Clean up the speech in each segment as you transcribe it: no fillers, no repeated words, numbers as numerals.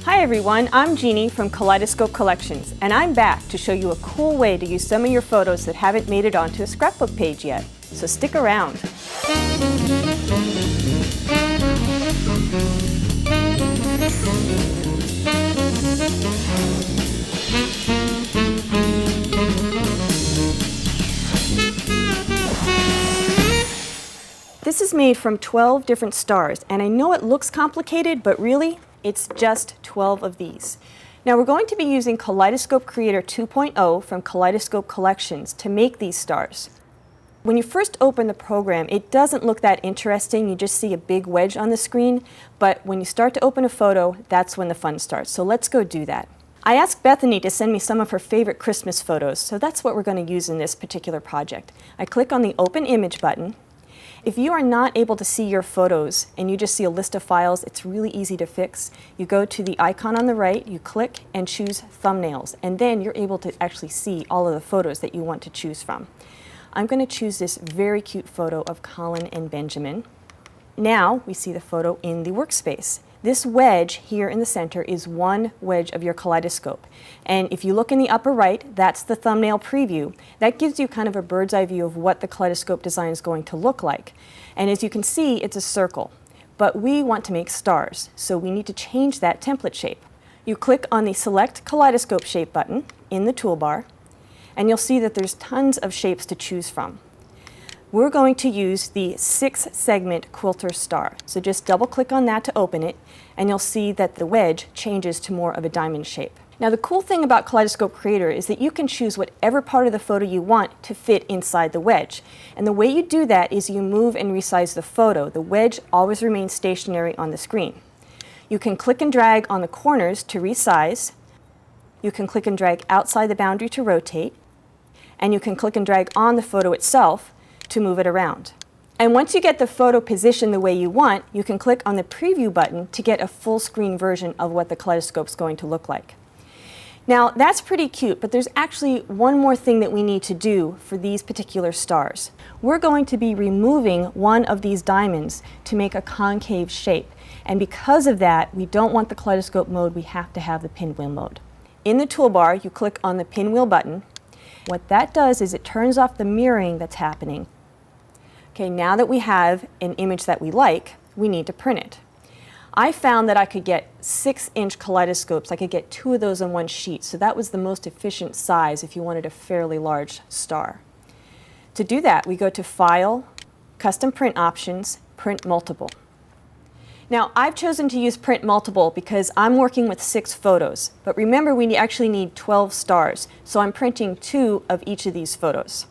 Hi everyone, I'm Jeannie from Kaleidoscope Collections, and I'm back to show you a cool way to use some of your photos that haven't made it onto a scrapbook page yet. So stick around. This is made from 12 different stars, and I know it looks complicated, but really, it's just 12 of these. Now we're going to be using Kaleidoscope Kreator 2.0 from Kaleidoscope Collections to make these stars. When you first open the program, it doesn't look that interesting. You just see a big wedge on the screen, but when you start to open a photo, that's when the fun starts. So let's go do that. I asked Bethany to send me some of her favorite Christmas photos, so that's what we're going to use in this particular project. I click on the Open Image button. If you are not able to see your photos and you just see a list of files, it's really easy to fix. You go to the icon on the right, you click and choose Thumbnails, and then you're able to actually see all of the photos that you want to choose from. I'm going to choose this very cute photo of Colin and Benjamin. Now we see the photo in the workspace. This wedge here in the center is one wedge of your kaleidoscope. And if you look in the upper right, that's the thumbnail preview. That gives you kind of a bird's eye view of what the kaleidoscope design is going to look like. And as you can see, it's a circle. But we want to make stars, so we need to change that template shape. You click on the Select Kaleidoscope Shape button in the toolbar, and you'll see that there's tons of shapes to choose from. We're going to use the 6-segment quilter star. So just double click on that to open it, and you'll see that the wedge changes to more of a diamond shape. Now the cool thing about Kaleidoscope Kreator is that you can choose whatever part of the photo you want to fit inside the wedge. And the way you do that is you move and resize the photo. The wedge always remains stationary on the screen. You can click and drag on the corners to resize. You can click and drag outside the boundary to rotate. And you can click and drag on the photo itself to move it around. And once you get the photo positioned the way you want, you can click on the preview button to get a full screen version of what the kaleidoscope's going to look like. Now that's pretty cute, but there's actually one more thing that we need to do for these particular stars. We're going to be removing one of these diamonds to make a concave shape. And because of that, we don't want the kaleidoscope mode, we have to have the pinwheel mode. In the toolbar, you click on the pinwheel button. What that does is it turns off the mirroring that's happening. Okay, now that we have an image that we like, we need to print it. I found that I could get 6-inch kaleidoscopes. I could get 2 of those on one sheet, so that was the most efficient size if you wanted a fairly large star. To do that, we go to File, Custom Print Options, Print Multiple. Now, I've chosen to use Print Multiple because I'm working with 6 photos, but remember we actually need 12 stars, so I'm printing 2 of each of these photos.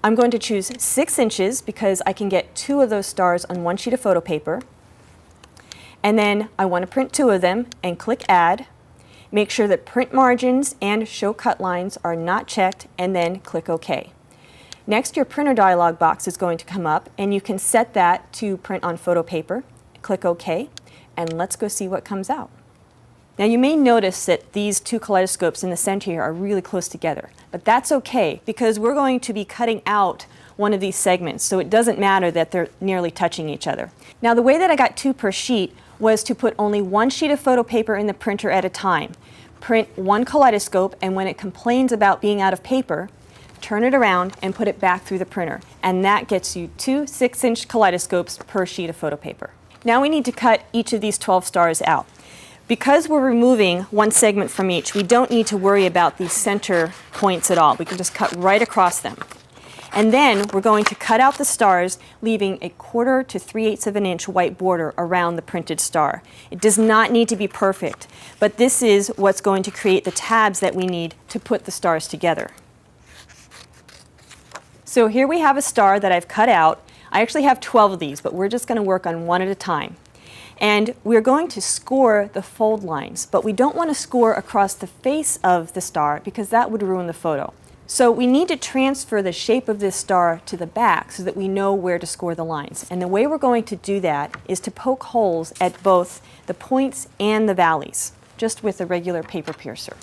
I'm going to choose 6 inches because I can get 2 of those stars on one sheet of photo paper. And then I want to print 2 of them and click Add. Make sure that Print Margins and Show Cut Lines are not checked, and then click OK. Next, your printer dialog box is going to come up, and you can set that to print on photo paper. Click OK, and let's go see what comes out. Now you may notice that these 2 kaleidoscopes in the center here are really close together, but that's okay because we're going to be cutting out one of these segments, so it doesn't matter that they're nearly touching each other. Now the way that I got 2 per sheet was to put only one sheet of photo paper in the printer at a time. Print one kaleidoscope, and when it complains about being out of paper, turn it around and put it back through the printer, and that gets you 2 6-inch kaleidoscopes per sheet of photo paper. Now we need to cut each of these 12 stars out. Because we're removing one segment from each, we don't need to worry about these center points at all. We can just cut right across them. And then we're going to cut out the stars, leaving a 1/4 to 3/8 of an inch white border around the printed star. It does not need to be perfect, but this is what's going to create the tabs that we need to put the stars together. So here we have a star that I've cut out. I actually have 12 of these, but we're just going to work on one at a time. And we're going to score the fold lines, but we don't want to score across the face of the star because that would ruin the photo. So we need to transfer the shape of this star to the back so that we know where to score the lines. And the way we're going to do that is to poke holes at both the points and the valleys, just with a regular paper piercer.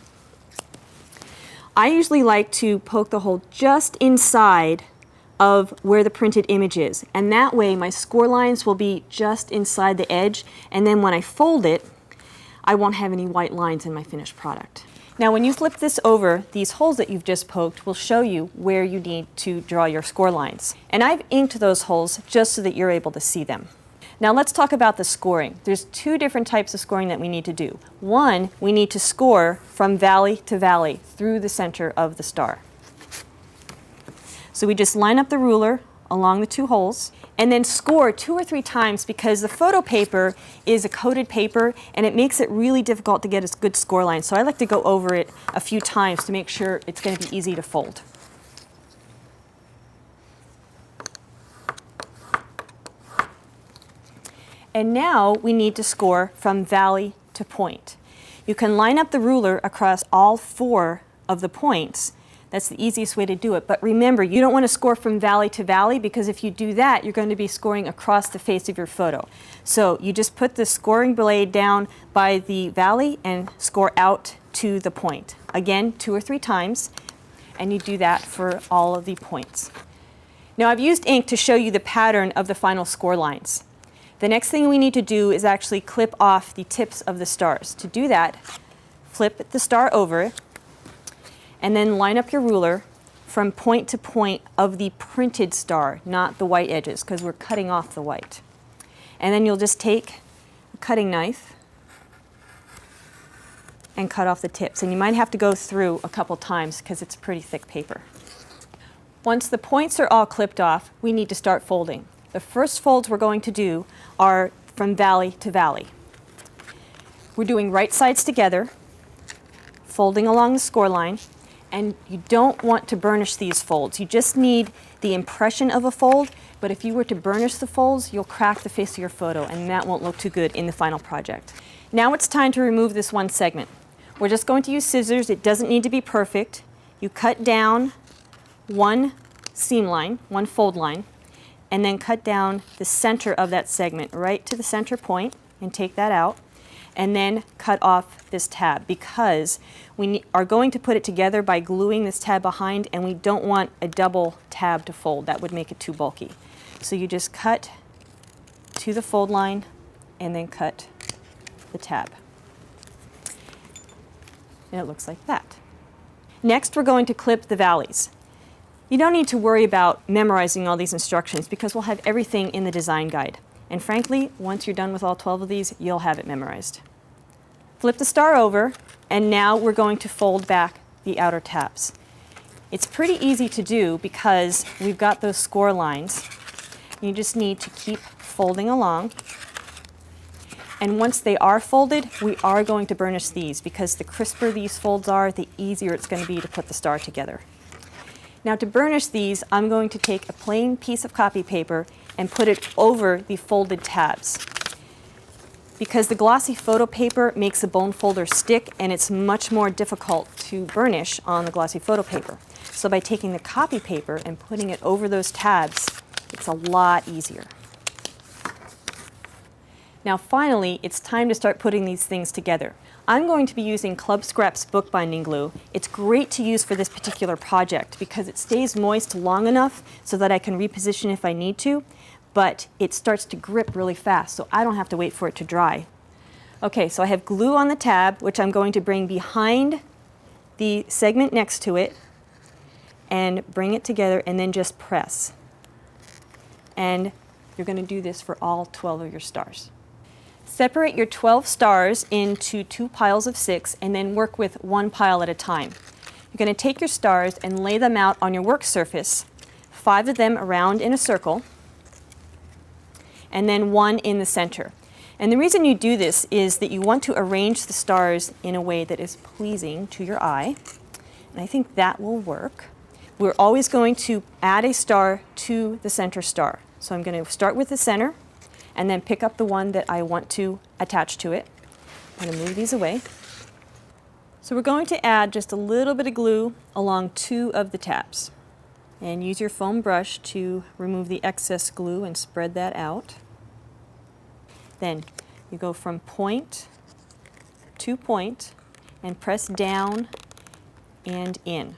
I usually like to poke the hole just inside of where the printed image is, and that way my score lines will be just inside the edge, and then when I fold it, I won't have any white lines in my finished product. Now when you flip this over, these holes that you've just poked will show you where you need to draw your score lines. And I've inked those holes just so that you're able to see them. Now let's talk about the scoring. There's two different types of scoring that we need to do. One, we need to score from valley to valley through the center of the star. So we just line up the ruler along the two holes and then score 2 or 3 times, because the photo paper is a coated paper and it makes it really difficult to get a good score line. So I like to go over it a few times to make sure it's going to be easy to fold. And now we need to score from valley to point. You can line up the ruler across all 4 of the points. That's the easiest way to do it. But remember, you don't want to score from valley to valley, because if you do that, you're going to be scoring across the face of your photo. So you just put the scoring blade down by the valley and score out to the point. Again, 2 or 3 times, and you do that for all of the points. Now I've used ink to show you the pattern of the final score lines. The next thing we need to do is actually clip off the tips of the stars. To do that, flip the star over and then line up your ruler from point to point of the printed star, not the white edges, because we're cutting off the white. And then you'll just take a cutting knife and cut off the tips. And you might have to go through a couple times because it's pretty thick paper. Once the points are all clipped off, we need to start folding. The first folds we're going to do are from valley to valley. We're doing right sides together, folding along the score line. And you don't want to burnish these folds. You just need the impression of a fold, but if you were to burnish the folds, you'll crack the face of your photo, and that won't look too good in the final project. Now it's time to remove this one segment. We're just going to use scissors. It doesn't need to be perfect. You cut down one seam line, one fold line, and then cut down the center of that segment right to the center point and take that out. And then cut off this tab, because we are going to put it together by gluing this tab behind, and we don't want a double tab to fold. That would make it too bulky. So you just cut to the fold line and then cut the tab. And it looks like that. Next, we're going to clip the valleys. You don't need to worry about memorizing all these instructions, because we'll have everything in the design guide. And frankly, once you're done with all 12 of these, you'll have it memorized. Flip the star over, and now we're going to fold back the outer tabs. It's pretty easy to do because we've got those score lines. You just need to keep folding along. And once they are folded, we are going to burnish these, because the crisper these folds are, the easier it's going to be to put the star together. Now to burnish these, I'm going to take a plain piece of copy paper and put it over the folded tabs. Because the glossy photo paper makes the bone folder stick, and it's much more difficult to burnish on the glossy photo paper. So by taking the copy paper and putting it over those tabs, it's a lot easier. Now finally, it's time to start putting these things together. I'm going to be using Club Scrap's bookbinding glue. It's great to use for this particular project because it stays moist long enough so that I can reposition if I need to, but it starts to grip really fast, so I don't have to wait for it to dry. Okay, so I have glue on the tab, which I'm going to bring behind the segment next to it and bring it together and then just press. And you're going to do this for all 12 of your stars. Separate your 12 stars into 2 piles of 6 and then work with 1 pile at a time. You're going to take your stars and lay them out on your work surface, 5 of them around in a circle, and then 1 in the center. And the reason you do this is that you want to arrange the stars in a way that is pleasing to your eye, and I think that will work. We're always going to add a star to the center star. So I'm going to start with the center and then pick up the one that I want to attach to it. I'm going to move these away. So we're going to add just a little bit of glue along 2 of the tabs. And use your foam brush to remove the excess glue and spread that out. Then you go from point to point and press down and in.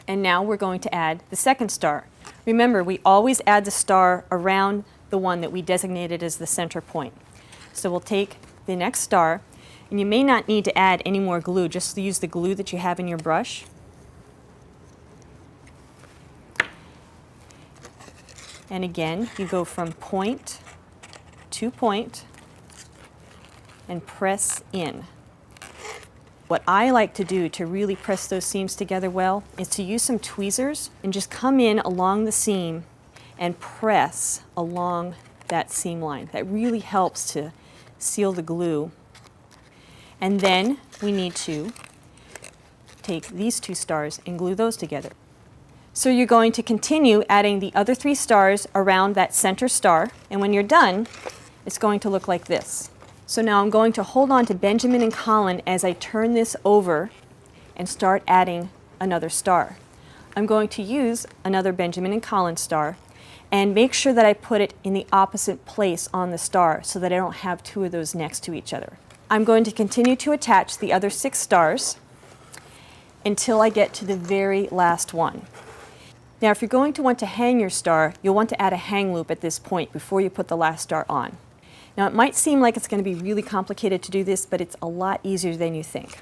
And now we're going to add the second star. Remember, we always add the star around the one that we designated as the center point. So we'll take the next star And you may not need to add any more glue, just use the glue that you have in your brush. And again, you go from point to point and press in. What I like to do to really press those seams together well is to use some tweezers and just come in along the seam and press along that seam line. That really helps to seal the glue. And then we need to take these 2 stars and glue those together. So you're going to continue adding the other 3 stars around that center star, and when you're done, it's going to look like this. So now I'm going to hold on to Benjamin and Colin as I turn this over and start adding another star. I'm going to use another Benjamin and Colin star and make sure that I put it in the opposite place on the star so that I don't have 2 of those next to each other. I'm going to continue to attach the other 6 stars until I get to the very last one. Now, if you're going to want to hang your star, you'll want to add a hang loop at this point before you put the last star on. Now, it might seem like it's going to be really complicated to do this, but it's a lot easier than you think.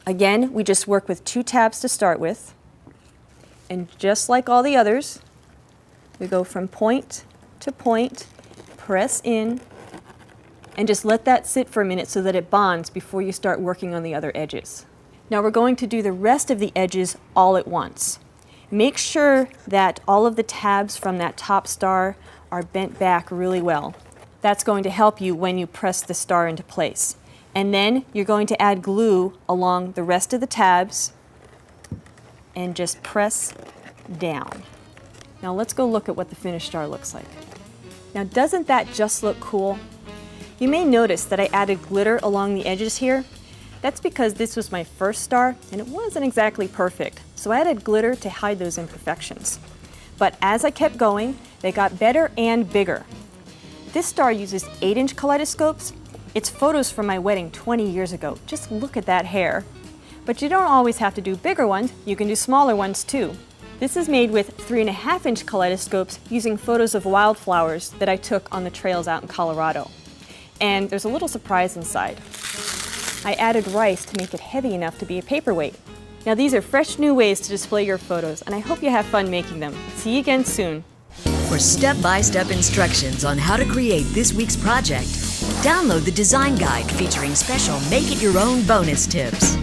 Again, we just work with 2 tabs to start with, and just like all the others, we go from point to point, press in, and just let that sit for a minute so that it bonds before you start working on the other edges. Now we're going to do the rest of the edges all at once. Make sure that all of the tabs from that top star are bent back really well. That's going to help you when you press the star into place. And then you're going to add glue along the rest of the tabs and just press down. Now let's go look at what the finished star looks like. Now doesn't that just look cool? You may notice that I added glitter along the edges here. That's because this was my first star and it wasn't exactly perfect, so I added glitter to hide those imperfections. But as I kept going, they got better and bigger. This star uses 8-inch kaleidoscopes. It's photos from my wedding 20 years ago. Just look at that hair. But you don't always have to do bigger ones, you can do smaller ones too. This is made with 3.5-inch kaleidoscopes using photos of wildflowers that I took on the trails out in Colorado. And there's a little surprise inside. I added rice to make it heavy enough to be a paperweight. Now these are fresh new ways to display your photos, and I hope you have fun making them. See you again soon. For step-by-step instructions on how to create this week's project, download the design guide featuring special make-it-your-own bonus tips.